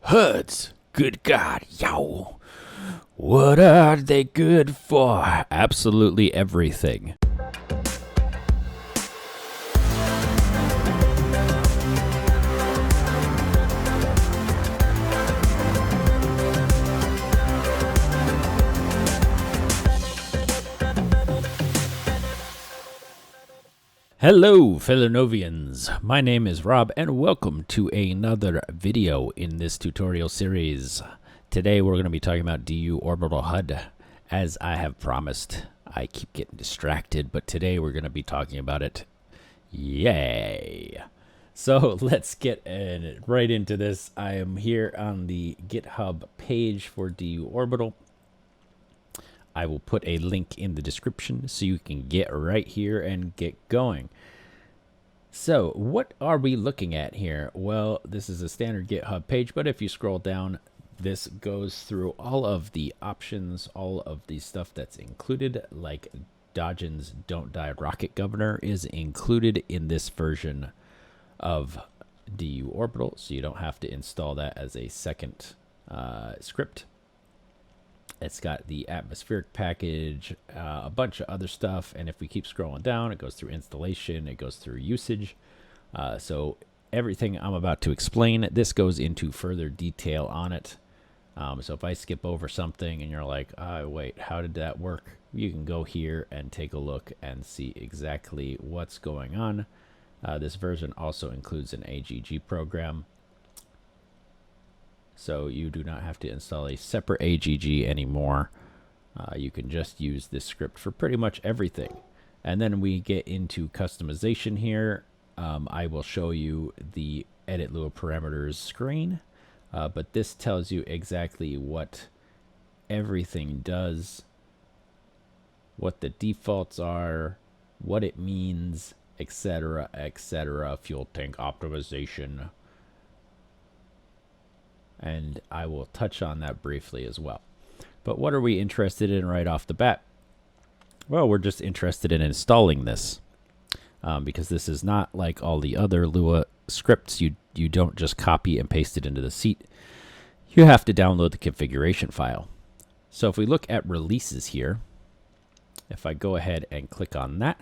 HUDs. Good God, yow. What are they good for? Absolutely everything. Hello, fellow Novians. My name is Rob, and welcome to another video in this tutorial series. Today, we're going to be talking about DU Orbital HUD, as I have promised. I keep getting distracted, but today we're going to be talking about it. Yay! So let's get right into this. I am here on the GitHub page for DU Orbital. I will put a link in the description so you can get right here and get going. So what are we looking at here? Well, this is a standard GitHub page, but if you scroll down, this goes through all of the options, all of the stuff that's included, like Dodgen's Don't Die Rocket Governor is included in this version of DU Orbital, so you don't have to install that as a second script. It's got the atmospheric package, a bunch of other stuff, and if we keep scrolling down, it goes through installation, it goes through usage. So everything I'm about to explain, this goes into further detail on it. So if I skip over something and you're like, oh, wait, how did that work? You can go here and take a look and see exactly what's going on. This version also includes an AGG program. So you do not have to install a separate AGG anymore. You can just use this script for pretty much everything. And then we get into customization here. I will show you the Edit Lua Parameters screen. But this tells you exactly what everything does, what the defaults are, what it means, etc., etc. Fuel tank optimization. And I will touch on that briefly as well. But what are we interested in right off the bat? Well, we're just interested in installing this because this is not like all the other Lua scripts. You don't just copy and paste it into the seat. You have to download the configuration file. So if we look at releases here, if I go ahead and click on that,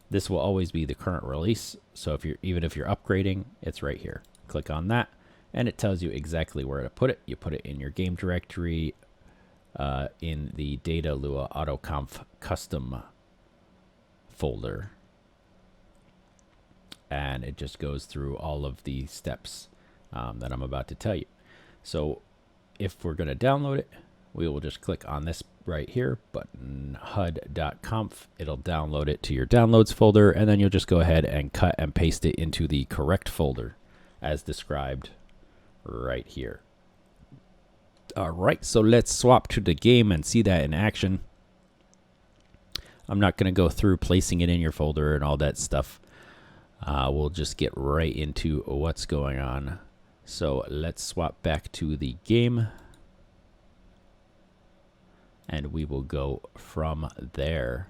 this will always be the current release. So even if you're upgrading, it's right here. Click on that. And it tells you exactly where to put it. You put it in your game directory in the Data Lua AutoConf custom folder. And it just goes through all of the steps that I'm about to tell you. So if we're going to download it, we will just click on this right here, button hud.conf. It'll download it to your downloads folder, and then you'll just go ahead and cut and paste it into the correct folder as described right here. All right, so let's swap to the game and see that in action. I'm not going to go through placing it in your folder and all that stuff. We'll just get right into what's going on. So let's swap back to the game. And we will go from there.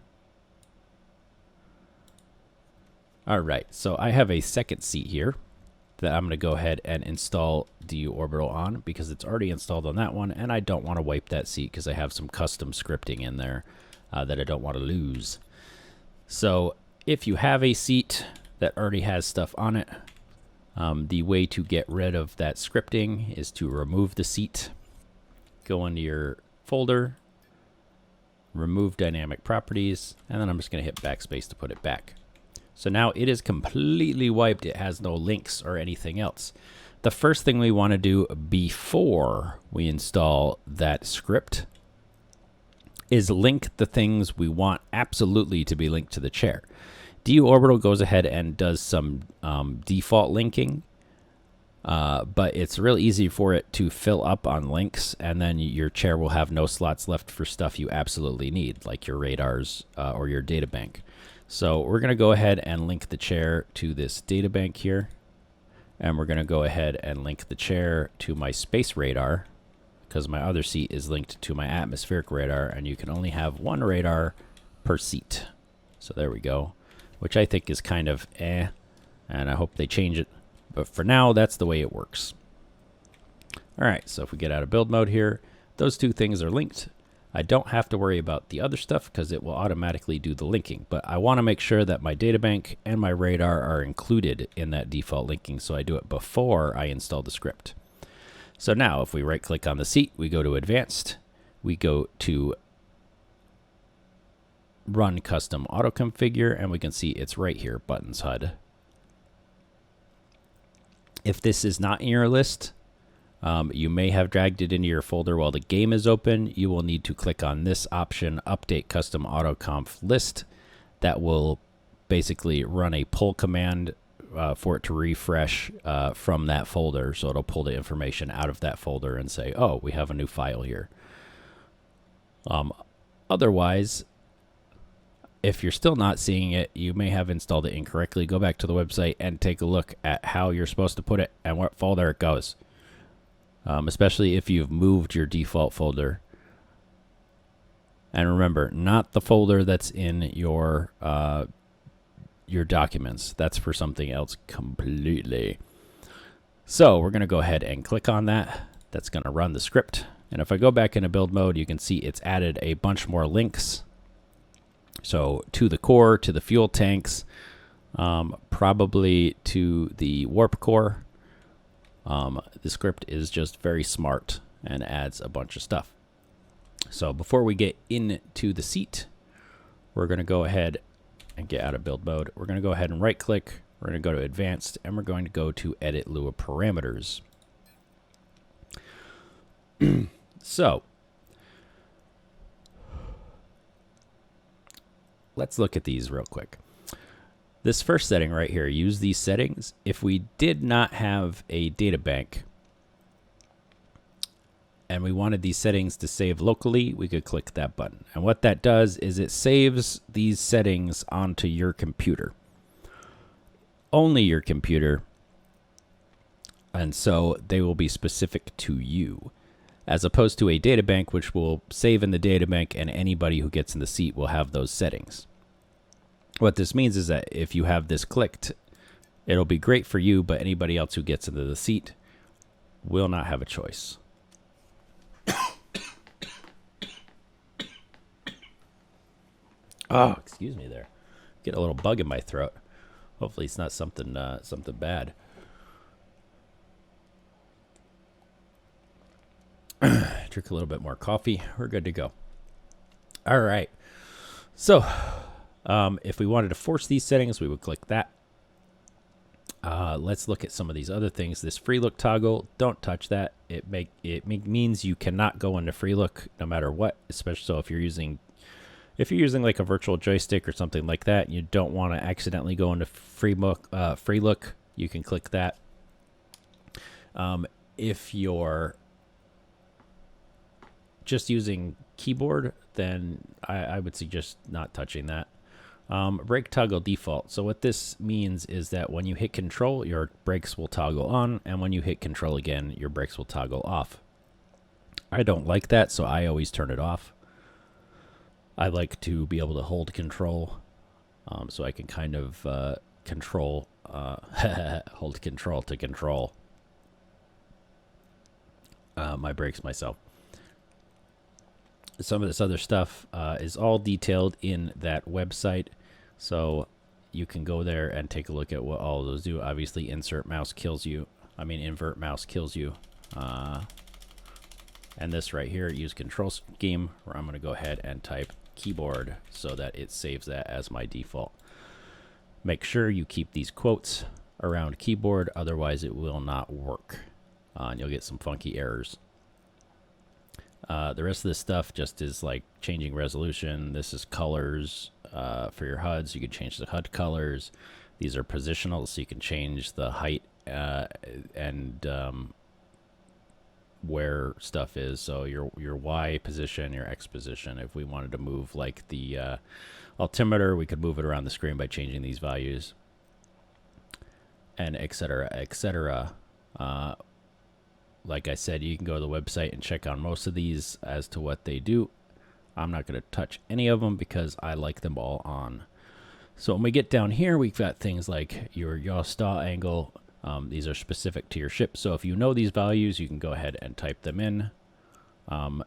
All right, so I have a second seat here that I'm going to go ahead and install DU Orbital on because it's already installed on that one, and I don't want to wipe that seat because I have some custom scripting in there that I don't want to lose. So if you have a seat that already has stuff on it, the way to get rid of that scripting is to remove the seat, go into your folder, remove dynamic properties, and then I'm just going to hit backspace to put it back. So now it is completely wiped. It has no links or anything else. The first thing we want to do before we install that script is link the things we want absolutely to be linked to the chair. DU Orbital goes ahead and does some default linking, but it's real easy for it to fill up on links, and then your chair will have no slots left for stuff you absolutely need, like your radars or your data bank. So we're going to go ahead and link the chair to this data bank here. And we're going to go ahead and link the chair to my space radar because my other seat is linked to my atmospheric radar, and you can only have one radar per seat. So there we go, which I think is kind of and I hope they change it. But for now, that's the way it works. All right, so if we get out of build mode here, those two things are linked. I don't have to worry about the other stuff because it will automatically do the linking, but I want to make sure that my databank and my radar are included in that default linking, so I do it before I install the script. So now if we right click on the seat, we go to advanced, we go to run custom auto configure, and we can see it's right here, buttons HUD. If this is not in your list, you may have dragged it into your folder while the game is open. You will need to click on this option, update custom autoconf list. That will basically run a pull command for it to refresh from that folder. So it'll pull the information out of that folder and say, oh, we have a new file here. Otherwise, if you're still not seeing it, you may have installed it incorrectly. Go back to the website and take a look at how you're supposed to put it and what folder it goes. Especially if you've moved your default folder. And remember, not the folder that's in your documents. That's for something else completely. So we're going to go ahead and click on that. That's going to run the script. And if I go back into build mode, you can see it's added a bunch more links. So to the core, to the fuel tanks, probably to the warp core. The script is just very smart and adds a bunch of stuff. So before we get into the seat, we're going to go ahead and get out of build mode. We're going to go ahead and right click. We're going to go to advanced, and we're going to go to edit Lua Parameters. So let's look at these real quick. This first setting right here, use these settings. If we did not have a data bank and we wanted these settings to save locally, we could click that button. And what that does is it saves these settings onto your computer. Only your computer. And so they will be specific to you, as opposed to a data bank, which will save in the data bank and anybody who gets in the seat will have those settings. What this means is that if you have this clicked, it'll be great for you, but anybody else who gets into the seat will not have a choice. Oh, excuse me there. Get a little bug in my throat. Hopefully it's not something bad. Drink a little bit more coffee. We're good to go. All right. So if we wanted to force these settings, we would click that. Let's look at some of these other things. This free look toggle, don't touch that. It means you cannot go into free look no matter what, especially so if you're using like a virtual joystick or something like that, and you don't want to accidentally go into free look, you can click that. If you're just using keyboard, then I would suggest not touching that. Brake toggle default. So what this means is that when you hit control, your brakes will toggle on, and when you hit control again, your brakes will toggle off. I don't like that, so I always turn it off. I like to be able to hold control, so I can kind of control, hold control to control my brakes myself. Some of this other stuff is all detailed in that website, so you can go there and take a look at what all of those do. Obviously, invert mouse kills you. And this right here, use control scheme, where I'm going to go ahead and type keyboard so that it saves that as my default. Make sure you keep these quotes around keyboard, otherwise it will not work. And you'll get some funky errors. The rest of this stuff just is like changing resolution. This is colors for your HUDs. You can change the HUD colors. These are positional, so you can change the height and where stuff is. So your Y position, your X position. If we wanted to move like the altimeter, we could move it around the screen by changing these values, and etc., etc. Like I said, you can go to the website and check on most of these as to what they do. I'm not going to touch any of them because I like them all on. So when we get down here, we've got things like your yaw staw angle, These are specific to your ship. So if you know these values, you can go ahead and type them in.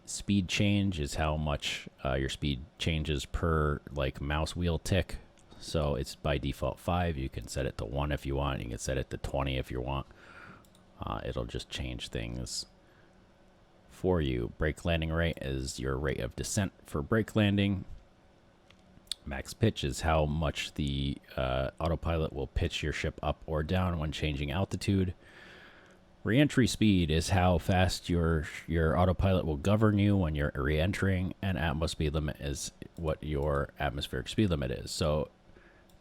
Speed change is how much your speed changes per like mouse wheel tick. So it's by default 5. You can set it to 1 if you want. You can set it to 20 if you want. It'll just change things for you. Brake landing rate is your rate of descent for brake landing. Max pitch is how much the autopilot will pitch your ship up or down when changing altitude. Re-entry speed is how fast your autopilot will govern you when you're re-entering, and atmos speed limit is what your atmospheric speed limit is. So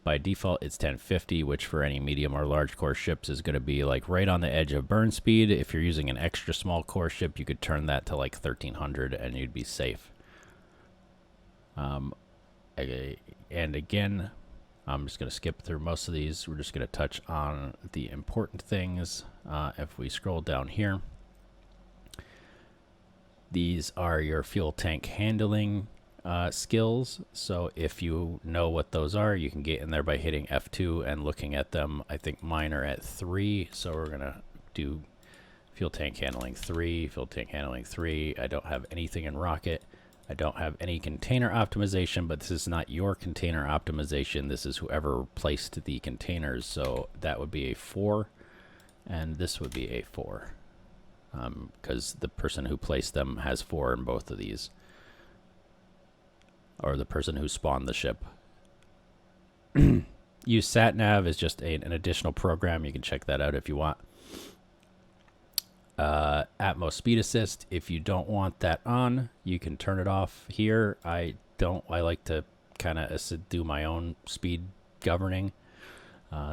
by default, it's 1050, which for any medium or large core ships is going to be like right on the edge of burn speed. If you're using an extra small core ship, you could turn that to like 1300 and you'd be safe. And again, I'm just going to skip through most of these. We're just going to touch on the important things. If we scroll down here, these are your fuel tank handling skills. So if you know what those are, you can get in there by hitting F2 and looking at them. I think mine are at 3, so we're going to do fuel tank handling 3, fuel tank handling 3. I don't have anything in rocket. I don't have any container optimization, but this is not your container optimization. This is whoever placed the containers. So that would be a 4, and this would be a 4, because the person who placed them has 4 in both of these, or the person who spawned the ship. Use SatNav is just an additional program. You can check that out if you want. Atmos speed assist, if you don't want that on, you can turn it off here. I like to kind of do my own speed governing,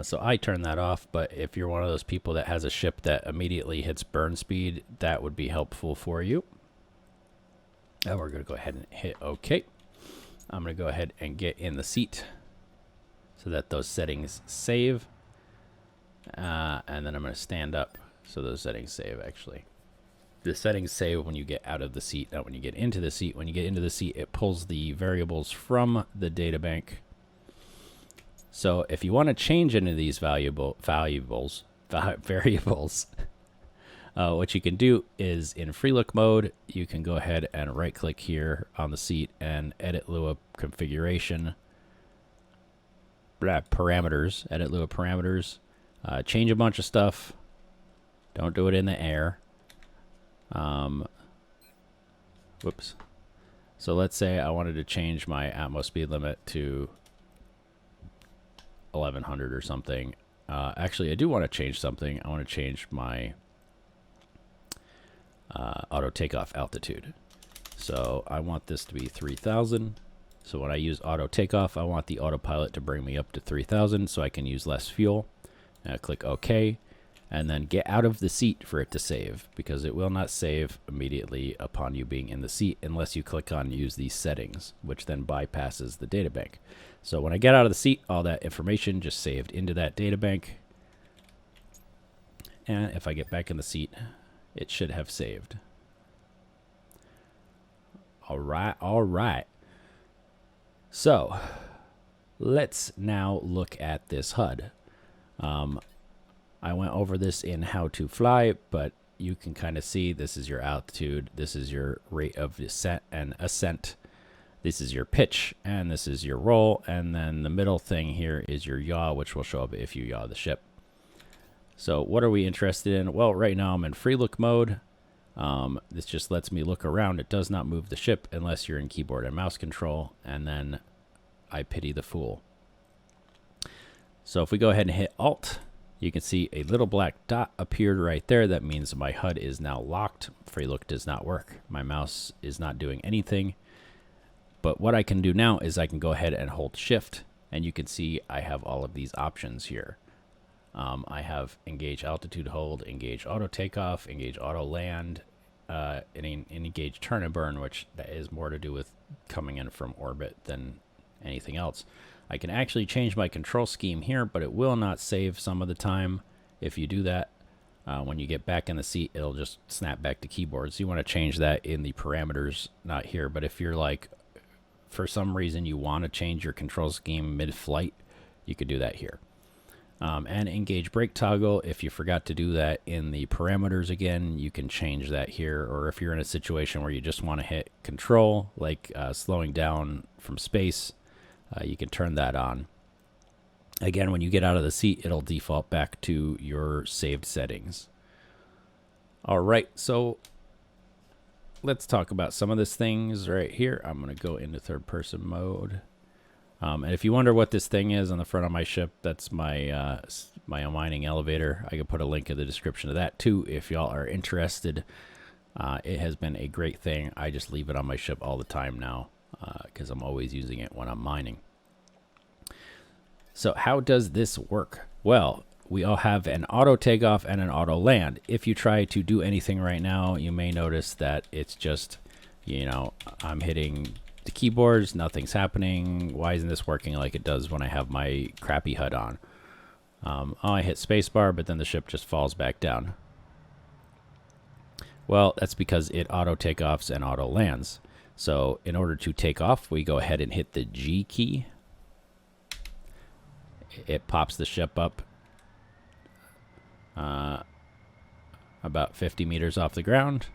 so I turn that off. But if you're one of those people that has a ship that immediately hits burn speed, that would be helpful for you. And we're going to go ahead and hit OK. I'm going to go ahead and get in the seat so that those settings save, and then I'm going to stand up. So those settings save, actually. The settings save when you get out of the seat, not when you get into the seat. When you get into the seat, it pulls the variables from the data bank. So if you want to change any of these variables, what you can do is in free look mode, you can go ahead and right click here on the seat and edit Lua configuration. Parameters, edit Lua parameters, change a bunch of stuff. Don't do it in the air. Whoops. So let's say I wanted to change my atmos speed limit to 1100 or something. Actually, I do want to change something. I want to change my auto takeoff altitude. So I want this to be 3000. So when I use auto takeoff, I want the autopilot to bring me up to 3000 so I can use less fuel. Now click OK. And then get out of the seat for it to save, because it will not save immediately upon you being in the seat unless you click on use these settings, which then bypasses the data bank. So when I get out of the seat, all that information just saved into that data bank. And if I get back in the seat, it should have saved. All right. So let's now look at this HUD. I went over this in how to fly, but you can kind of see this is your altitude, this is your rate of descent and ascent, this is your pitch, and this is your roll, and then the middle thing here is your yaw, which will show up if you yaw the ship. So what are we interested in? Well, right now I'm in free look mode. This just lets me look around. It does not move the ship unless you're in keyboard and mouse control, and then I pity the fool. So if we go ahead and hit Alt, you can see a little black dot appeared right there. That means my HUD is now locked. Free look does not work. My mouse is not doing anything. But what I can do now is I can go ahead and hold Shift, and you can see I have all of these options here. I have engage altitude hold, engage auto takeoff, engage auto land, and engage turn and burn, which that is more to do with coming in from orbit than anything else. I can actually change my control scheme here, but it will not save some of the time. If you do that, when you get back in the seat, it'll just snap back to keyboard. So you want to change that in the parameters, not here. But if you're like, for some reason you want to change your control scheme mid-flight, you could do that here. And engage brake toggle. If you forgot to do that in the parameters again, you can change that here. Or if you're in a situation where you just want to hit control, like slowing down from space, you can turn that on. Again, when you get out of the seat, it'll default back to your saved settings. All right, so let's talk about some of these things right here. I'm going to go into third person mode. And if you wonder what this thing is on the front of my ship, that's my my mining elevator. I can put a link in the description to that too if y'all are interested. It has been a great thing. I just leave it on my ship all the time now because I'm always using it when I'm mining. So how does this work? Well, we all have an auto takeoff and an auto land. If you try to do anything right now, you may notice that it's just, you know, I'm hitting the keyboards, nothing's happening. Why isn't this working like it does when I have my crappy HUD on? I hit spacebar, but then the ship just falls back down. Well, that's because it auto takeoffs and auto lands. So in order to take off, we go ahead and hit the G key. It pops the ship up about 50 meters off the ground.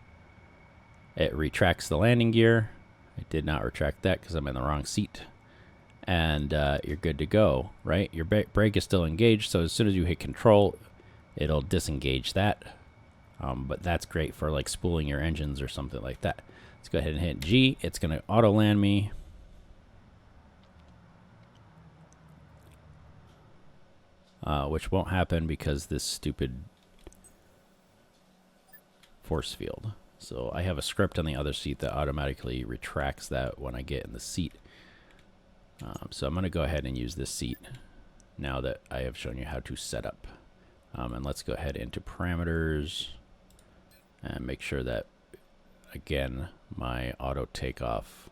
It retracts the landing gear. It did not retract that because I'm in the wrong seat. And you're good to go, right? Your brake is still engaged, so as soon as you hit control, it'll disengage that. But that's great for like spooling your engines or something like that. Let's go ahead and hit G. It's going to auto land me. Which won't happen because this stupid force field. So I have a script on the other seat that automatically retracts that when I get in the seat. So I'm going to go ahead and use this seat now that I have shown you how to set up. And let's go ahead into parameters and make sure that, again, my auto takeoff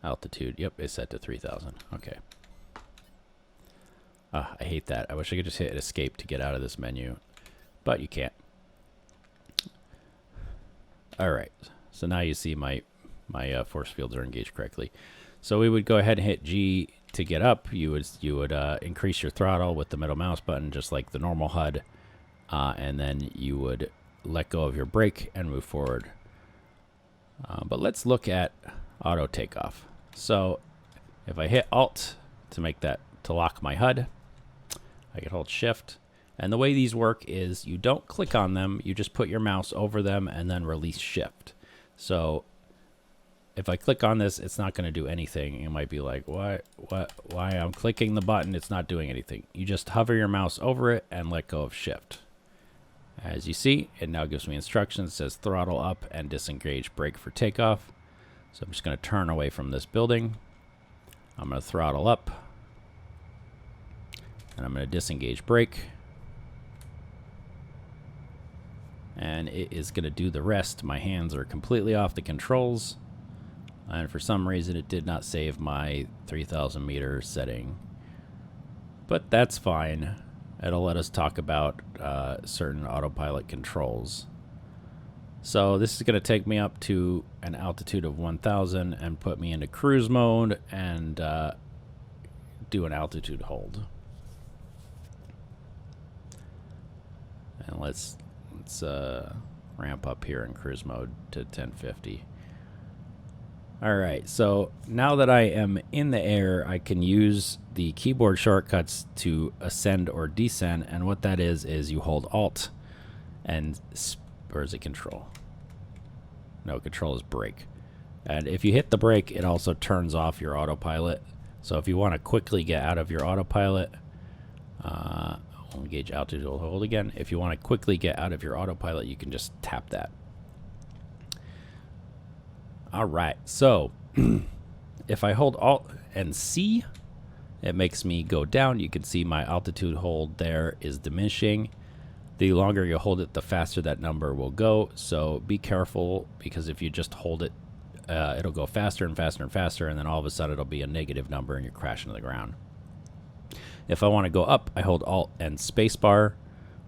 altitude, yep, is set to 3,000. Okay. I hate that. I wish I could just hit escape to get out of this menu, but you can't. All right. So now you see my force fields are engaged correctly. So we would go ahead and hit G to get up. You would increase your throttle with the middle mouse button, just like the normal HUD, and then you would let go of your brake and move forward. But let's look at auto takeoff. So if I hit Alt to make that to lock my HUD, I can hold Shift. And the way these work is you don't click on them, you just put your mouse over them and then release Shift. So if I click on this, it's not going to do anything. You might be like, why I'm clicking the button, it's not doing anything. You just hover your mouse over it and let go of Shift. As you see, it now gives me instructions. It says throttle up and disengage brake for takeoff. So I'm just going to turn away from this building. I'm going to throttle up. And I'm going to disengage brake. And it is going to do the rest. My hands are completely off the controls. And for some reason, it did not save my 3,000 meter setting. But that's fine. It'll let us talk about certain autopilot controls. So this is going to take me up to an altitude of 1,000 and put me into cruise mode and do an altitude hold. And let's ramp up here in cruise mode to 1050. All right, so now that I am in the air, I can use the keyboard shortcuts to ascend or descend, and what that is you hold Alt and, or is it Control? No, Control is brake. And if you hit the brake, it also turns off your autopilot. So if you want to quickly get out of your autopilot, engage altitude hold again. If you want to quickly get out of your autopilot, you can just tap that. All right, so if I hold Alt and C, it makes me go down. You can see my altitude hold there is diminishing. The longer you hold it, the faster that number will go. So be careful, because if you just hold it, it'll go faster and faster and faster, and then all of a sudden it'll be a negative number and you're crashing to the ground. If I want to go up, I hold Alt and spacebar.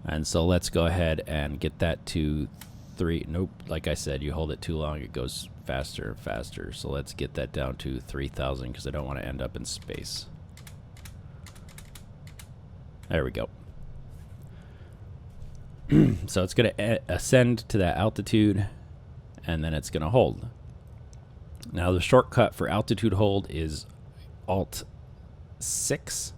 And so let's go ahead and get that to 3. Nope, like I said, you hold it too long, it goes faster and faster. So let's get that down to 3,000 because I don't want to end up in space. There we go. So it's going to ascend to that altitude, and then it's going to hold. Now the shortcut for altitude hold is Alt 6.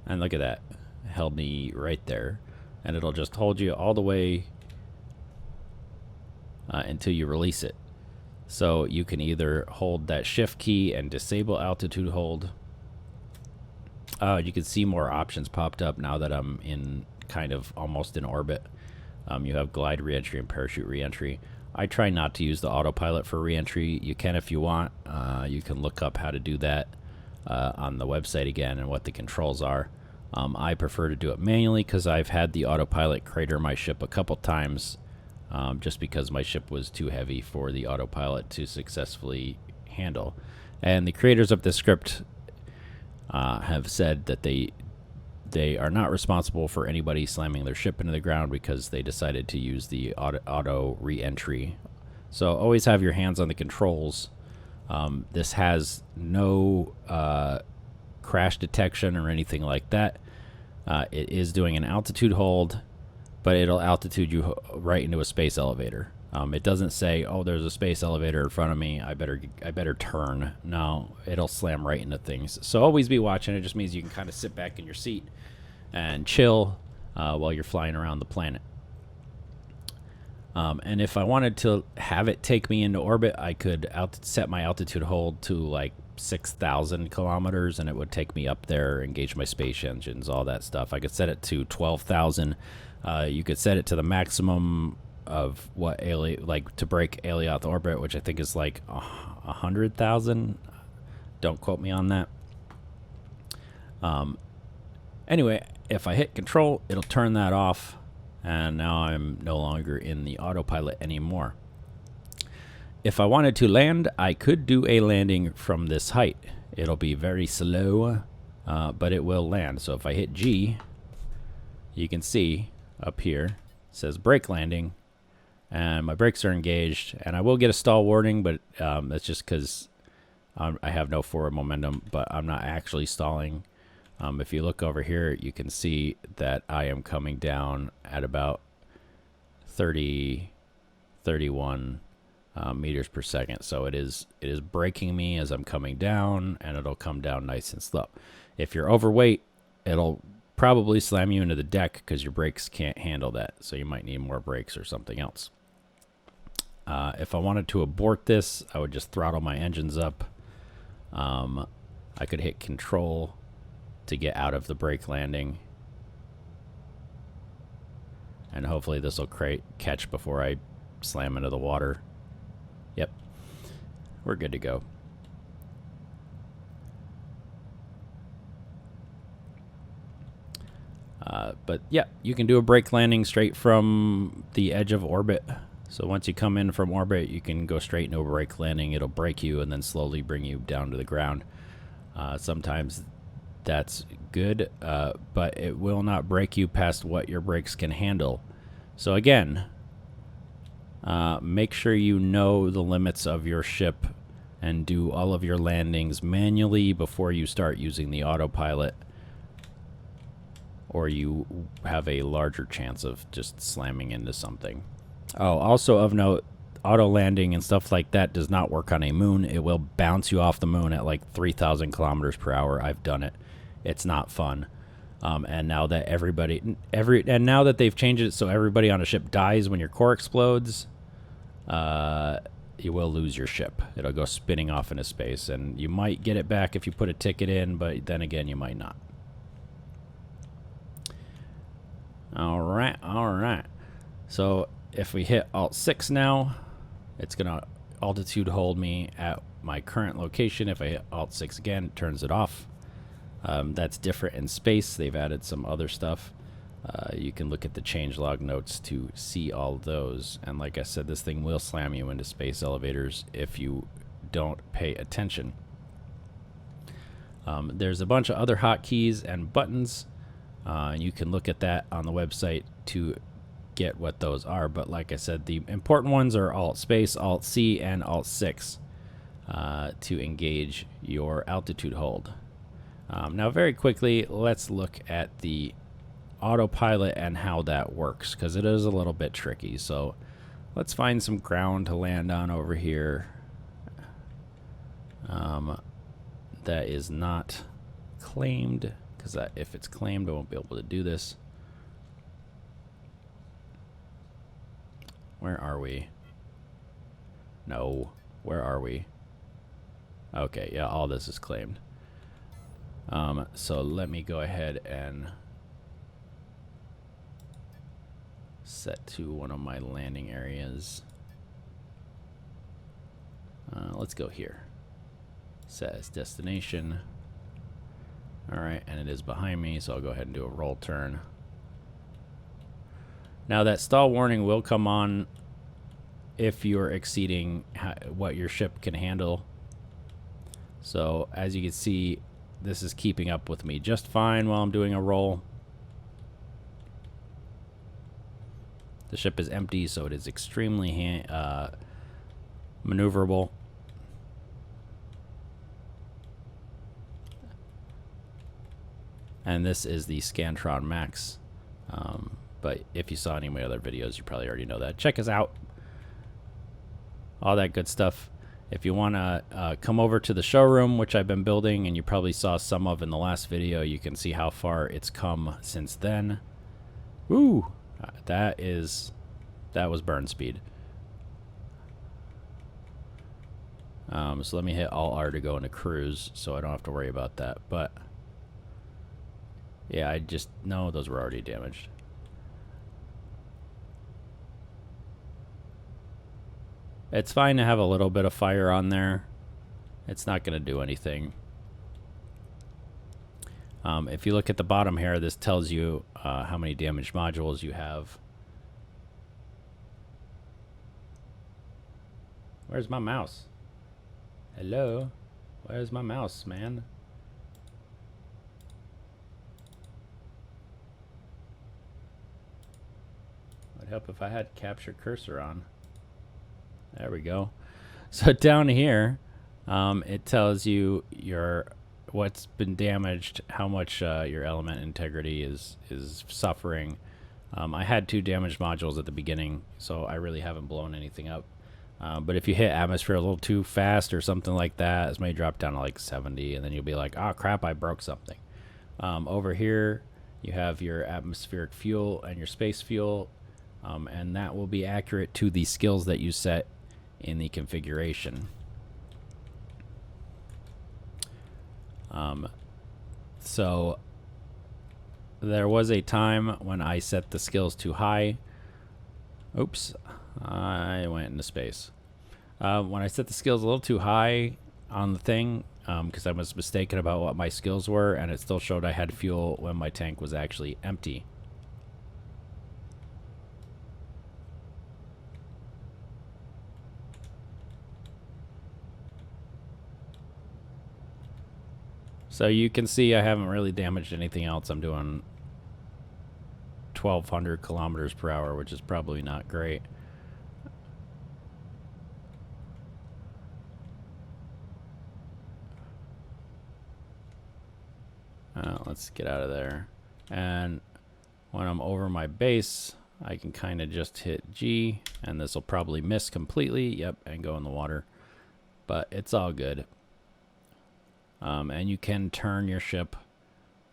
And look at that. It held me right there. And it'll just hold you all the way until you release it. So you can either hold that shift key and disable altitude hold. You can see more options popped up now that I'm in kind of almost in orbit. You have glide reentry and parachute reentry. I try not to use the autopilot for reentry. You can if you want. You can look up how to do that on the website again and what the controls are. I prefer to do it manually because I've had the autopilot crater my ship a couple times just because my ship was too heavy for the autopilot to successfully handle. And the creators of the script have said that they are not responsible for anybody slamming their ship into the ground because they decided to use the auto re-entry. So always have your hands on the controls. This has no crash detection or anything like that. It is doing an altitude hold, but it'll altitude you right into a space elevator. It doesn't say, oh, there's a space elevator in front of me, I better turn. No, it'll slam right into things. So always be watching. It just means you can kind of sit back in your seat and chill while you're flying around the planet. And if I wanted to have it take me into orbit, I could set my altitude hold to like 6,000 kilometers, and it would take me up there, engage my space engines, all that stuff. I could set it to 12,000. You could set it to the maximum of what like to break alien out the orbit, which I think is like 100,000. Don't quote me on that. Anyway, if I hit control, it'll turn that off, and now I'm no longer in the autopilot anymore. If I wanted to land, I could do a landing from this height. It'll be very slow, but it will land. So if I hit G, you can see up here it says brake landing, and my brakes are engaged, and I will get a stall warning, but that's just because I have no forward momentum, but I'm not actually stalling. If you look over here, you can see that I am coming down at about 31 meters per second. So it is braking me as I'm coming down, and it'll come down nice and slow. If you're overweight, it'll probably slam you into the deck because your brakes can't handle that. So you might need more brakes or something else. If I wanted to abort this, I would just throttle my engines up. I could hit control to get out of the brake landing, and hopefully this will catch before I slam into the water. Yep, we're good to go. But yeah, you can do a brake landing straight from the edge of orbit. So once you come in from orbit, you can go straight into a brake landing. It'll brake you and then slowly bring you down to the ground. Sometimes that's good, but it will not brake you past what your brakes can handle. So again, make sure you know the limits of your ship and do all of your landings manually before you start using the autopilot, or you have a larger chance of just slamming into something. Oh, also of note, auto landing and stuff like that does not work on a moon. It will bounce you off the moon at like 3,000 kilometers per hour. I've done it. It's not fun. And now that now that they've changed it so everybody on a ship dies when your core explodes, you will lose your ship. It'll go spinning off into space, and you might get it back if you put a ticket in, but then again, you might not. All right. So if we hit Alt 6 now, it's gonna altitude hold me at my current location. If I hit Alt 6 again, it turns it off. That's different in space. They've added some other stuff. You can look at the changelog notes to see all those. And like I said, this thing will slam you into space elevators if you don't pay attention. There's a bunch of other hotkeys and buttons. You can look at that on the website to get what those are. But like I said, the important ones are Alt Space, Alt C, and Alt 6 to engage your altitude hold. Now, very quickly, let's look at the autopilot and how that works, because it is a little bit tricky. So let's find some ground to land on over here that is not claimed, because if it's claimed, I won't be able to do this. Where are we? No. Where are we? Okay, yeah, all this is claimed. So let me go ahead and set to one of my landing areas. Let's go here. Set as destination. Alright, and it is behind me, so I'll go ahead and do a roll turn. Now that stall warning will come on if you're exceeding what your ship can handle. So as you can see, this is keeping up with me just fine while I'm doing a roll. The ship is empty, so it is extremely maneuverable. And this is the Scantron Max. But if you saw any of my other videos, you probably already know that. Check us out. All that good stuff. If you want to come over to the showroom, which I've been building, and you probably saw some of in the last video, you can see how far it's come since then. Woo! That was burn speed. So let me hit Alt R to go into cruise, so I don't have to worry about that. But yeah, no, those were already damaged. It's fine to have a little bit of fire on there. It's not going to do anything. If you look at the bottom here, this tells you how many damaged modules you have. Where's my mouse? Hello? Where's my mouse, man? Would help if I had capture cursor on. There we go. So down here, it tells you what's been damaged, how much your element integrity is suffering. I had 2 damaged modules at the beginning, so I really haven't blown anything up. But if you hit atmosphere a little too fast or something like that, this may drop down to like 70, and then you'll be like, oh crap, I broke something. Over here, you have your atmospheric fuel and your space fuel, and that will be accurate to the skills that you set in the configuration. So there was a time when I set the skills too high. Oops, I went into space. When I set the skills a little too high on the thing, because I was mistaken about what my skills were, and it still showed I had fuel when my tank was actually empty. So you can see I haven't really damaged anything else. I'm doing 1,200 kilometers per hour, which is probably not great. Let's get out of there. And when I'm over my base, I can kind of just hit G, and this will probably miss completely. Yep, and go in the water. But it's all good. And you can turn your ship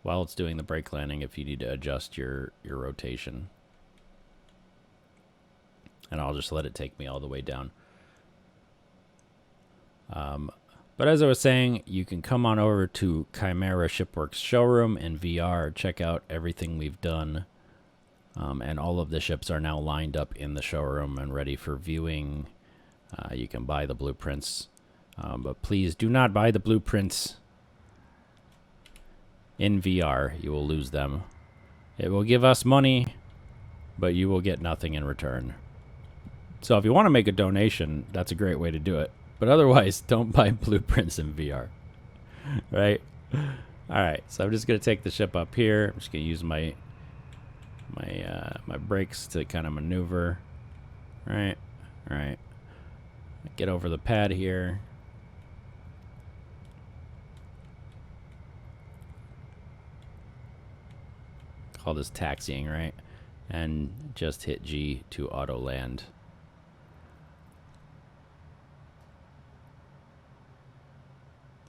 while it's doing the brake landing if you need to adjust your rotation. And I'll just let it take me all the way down. But as I was saying, you can come on over to Chimera Shipworks showroom in VR, check out everything we've done. And all of the ships are now lined up in the showroom and ready for viewing. You can buy the blueprints. But please do not buy the blueprints in VR. You will lose them. It will give us money, but you will get nothing in return. So if you want to make a donation, that's a great way to do it. But otherwise, don't buy blueprints in VR. Right? Alright, so I'm just going to take the ship up here. I'm just going to use my brakes to kind of maneuver. Right? Alright. Get over the pad here. call this taxiing, right? And just hit G to auto land.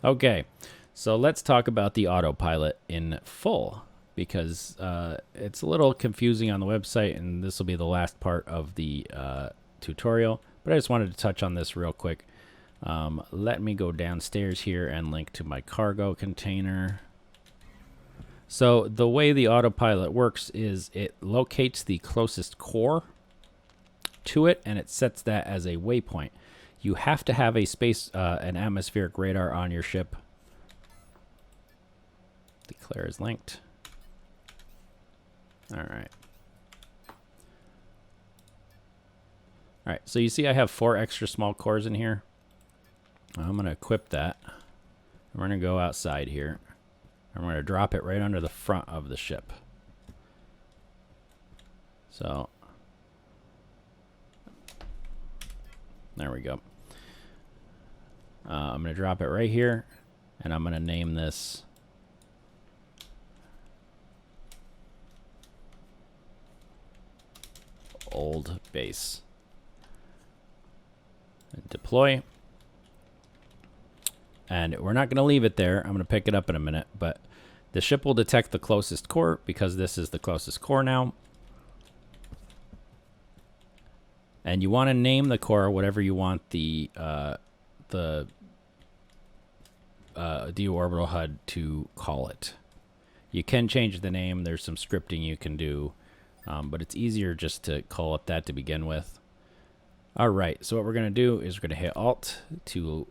Okay, so let's talk about the autopilot in full, because it's a little confusing on the website, and this will be the last part of the tutorial, but I just wanted to touch on this real quick. Let me go downstairs here and link to my cargo container. So the way the autopilot works is it locates the closest core to it, and it sets that as a waypoint. You have to have a an atmospheric radar on your ship. Declare is linked. All right. All right, so you see I have 4 extra small cores in here. I'm going to equip that. We're going to go outside here. I'm going to drop it right under the front of the ship. So, there we go. I'm going to drop it right here, and I'm going to name this Old Base. And deploy. And we're not going to leave it there. I'm going to pick it up in a minute, but the ship will detect the closest core because this is the closest core now. And you want to name the core whatever you want the DU orbital HUD to call it. You can change the name. There's some scripting you can do, but it's easier just to call it that to begin with. All right, so what we're going to do is we're going to hit Alt to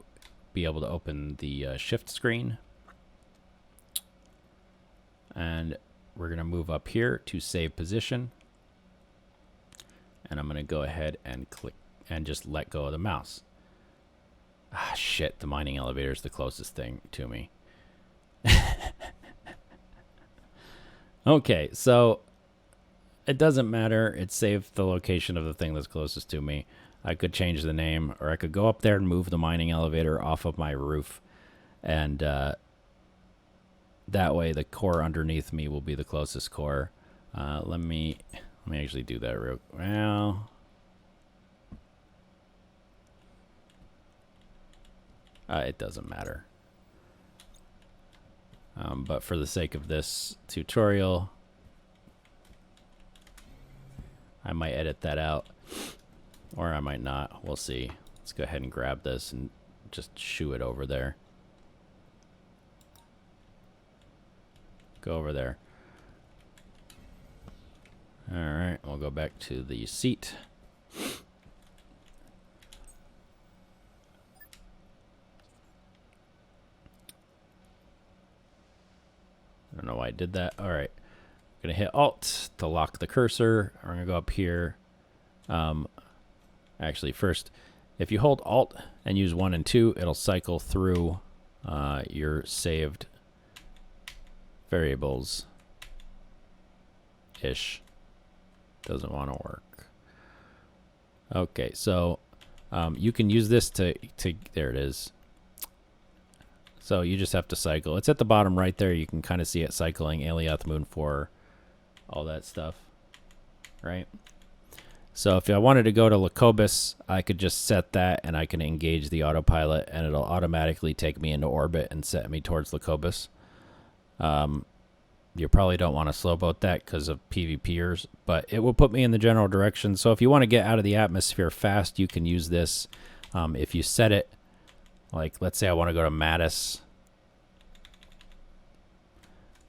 be able to open the shift screen. And we're going to move up here to save position. And I'm going to go ahead and click and just let go of the mouse. Ah, shit, the mining elevator is the closest thing to me. Okay, so it doesn't matter. It saved the location of the thing that's closest to me. I could change the name, or I could go up there and move the mining elevator off of my roof. And that way the core underneath me will be the closest core. Let me actually do that real well. It doesn't matter. But for the sake of this tutorial, I might edit that out, or I might not. We'll see. Let's go ahead and grab this and just shoo it over there. Go over there. All right, we'll go back to the seat. I don't know why I did that. All right, I'm gonna hit Alt to lock the cursor. We're gonna go up here. Actually, first, if you hold Alt and use 1 and 2, it'll cycle through your saved variables. Doesn't want to work. Okay, so you can use this to there it is. So you just have to cycle. It's at the bottom right there. You can kind of see it cycling, Alioth, Moon 4, all that stuff, right? So if I wanted to go to Lacobus, I could just set that, and I can engage the autopilot, and it'll automatically take me into orbit and set me towards Lacobus. You probably don't want to slow boat that because of PvPers, but it will put me in the general direction. So if you want to get out of the atmosphere fast, you can use this. If you set it, like let's say I want to go to Mattis,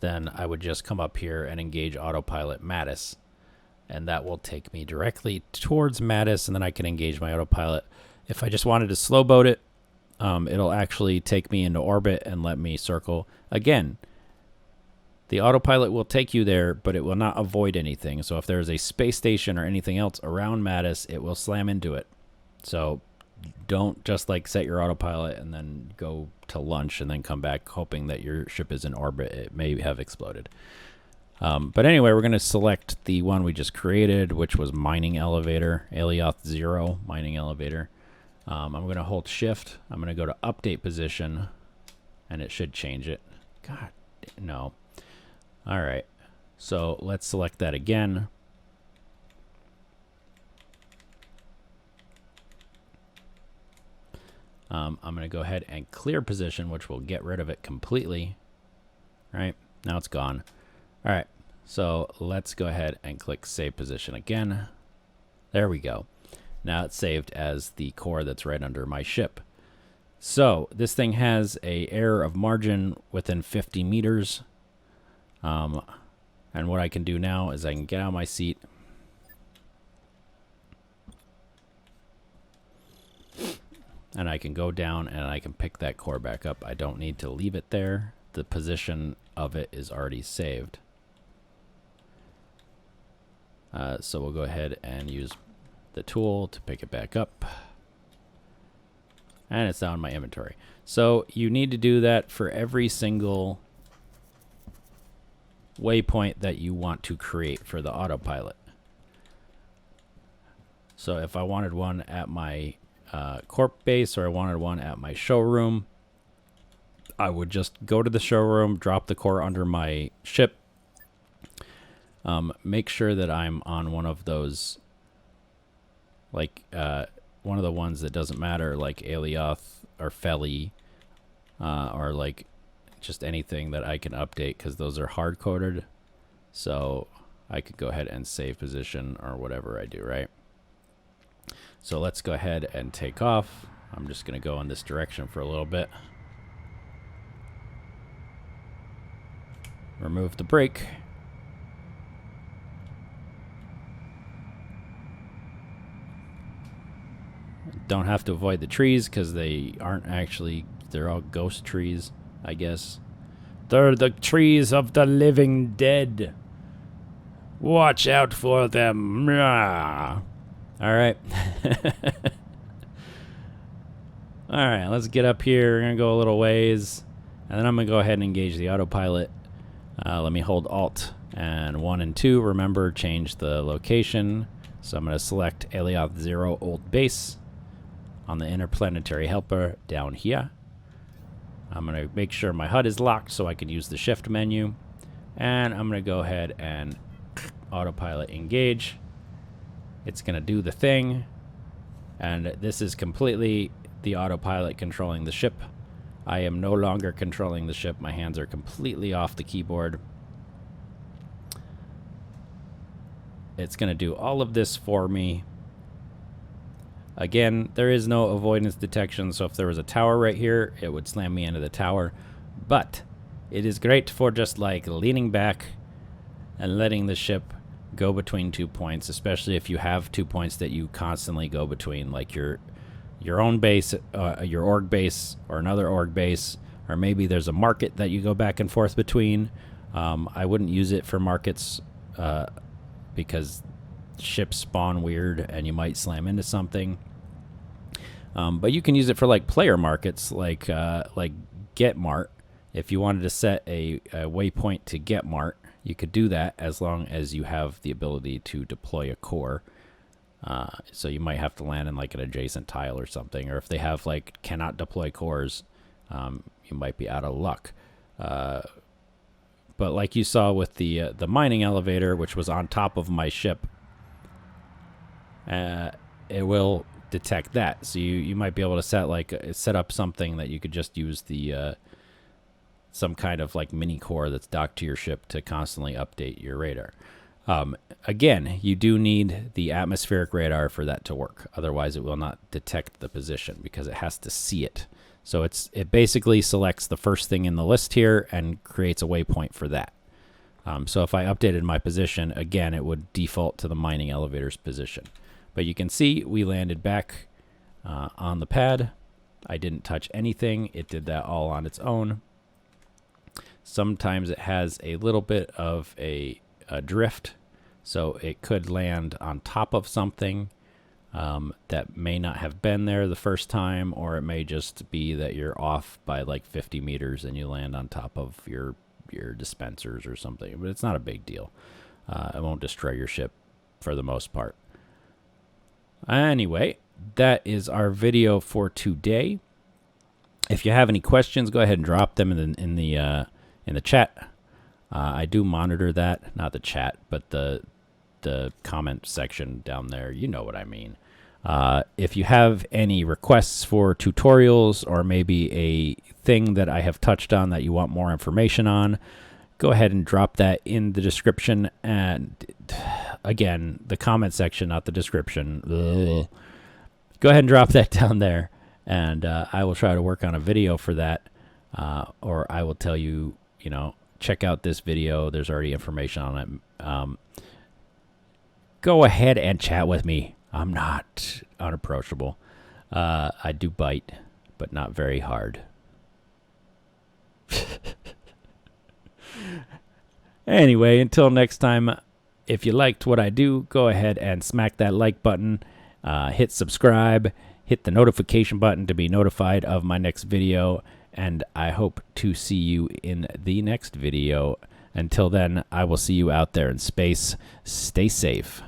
then I would just come up here and engage autopilot Mattis, and that will take me directly towards Mattis, and then I can engage my autopilot. If I just wanted to slow boat it, it'll actually take me into orbit and let me circle. Again, the autopilot will take you there, but it will not avoid anything. So if there's a space station or anything else around Mattis, it will slam into it. So don't just like set your autopilot and then go to lunch and then come back hoping that your ship is in orbit. It may have exploded. But anyway, we're going to select the one we just created, which was mining elevator, Alioth 0 mining elevator. I'm going to hold shift. I'm going to go to update position, and it should change it. God, no. All right. So let's select that again. I'm going to go ahead and clear position, which will get rid of it completely. Right, now it's gone. All right, so let's go ahead and click save position again. There we go. Now it's saved as the core that's right under my ship. So this thing has a error of margin within 50 meters. And what I can do now is I can get out of my seat. And I can go down and I can pick that core back up. I don't need to leave it there. The position of it is already saved. So we'll go ahead and use the tool to pick it back up. And it's now in my inventory. So you need to do that for every single waypoint that you want to create for the autopilot. So if I wanted one at my corp base, or I wanted one at my showroom, I would just go to the showroom, drop the core under my ship, make sure that I'm on one of those, like one of the ones that doesn't matter, like Alioth or Feli, or like just anything that I can update, because those are hard coded. So I could go ahead and save position or whatever I do, right? So let's go ahead and take off. I'm just going to go in this direction for a little bit. Remove the brake. Don't have to avoid the trees because they aren't actually, they're all ghost trees, I guess. They're the trees of the living dead. Watch out for them. All right. All right, let's get up here. We're going to go a little ways, and then I'm going to go ahead and engage the autopilot. Let me hold Alt and 1 and 2. Remember, change the location. So I'm going to select Alioth 0 Old Base on the interplanetary helper down here. I'm going to make sure my HUD is locked so I can use the shift menu. And I'm going to go ahead and autopilot engage. It's going to do the thing. And this is completely the autopilot controlling the ship. I am no longer controlling the ship. My hands are completely off the keyboard. It's going to do all of this for me. Again, there is no avoidance detection, so if there was a tower right here, it would slam me into the tower. But it is great for just like leaning back and letting the ship go between 2 points, especially if you have 2 points that you constantly go between, like your own base, your org base, or another org base, or maybe there's a market that you go back and forth between. I wouldn't use it for markets because ships spawn weird and you might slam into something. But you can use it for like player markets, like Get Mart. If you wanted to set a waypoint to Get Mart, you could do that as long as you have the ability to deploy a core. So you might have to land in like an adjacent tile or something, or if they have like cannot deploy cores, you might be out of luck. But like you saw with the mining elevator, which was on top of my ship, it will detect that. So you might be able to set up something that you could just use the some kind of like mini core that's docked to your ship to constantly update your radar. Again, you do need the atmospheric radar for that to work. Otherwise, it will not detect the position because it has to see it. So it basically selects the first thing in the list here and creates a waypoint for that. So if I updated my position, again, it would default to the mining elevator's position. But you can see we landed back on the pad. I didn't touch anything. It did that all on its own. Sometimes it has a little bit of a drift, so it could land on top of something that may not have been there the first time, or it may just be that you're off by like 50 meters and you land on top of your dispensers or something. But it's not a big deal. It won't destroy your ship for the most part. Anyway, that is our video for today. If you have any questions, go ahead and drop them in the chat. I do monitor that, not the chat, but the comment section down there. You know what I mean. If you have any requests for tutorials or maybe a thing that I have touched on that you want more information on, go ahead and drop that in the description. And again, the comment section, not the description. Ugh. Go ahead and drop that down there, and I will try to work on a video for that. Or I will tell you, check out this video. There's already information on it. Go ahead and chat with me. I'm not unapproachable. I do bite, but not very hard. Anyway, until next time, if you liked what I do, go ahead and smack that like button, hit subscribe, hit the notification button to be notified of my next video, and I hope to see you in the next video. Until then, I will see you out there in space. Stay safe.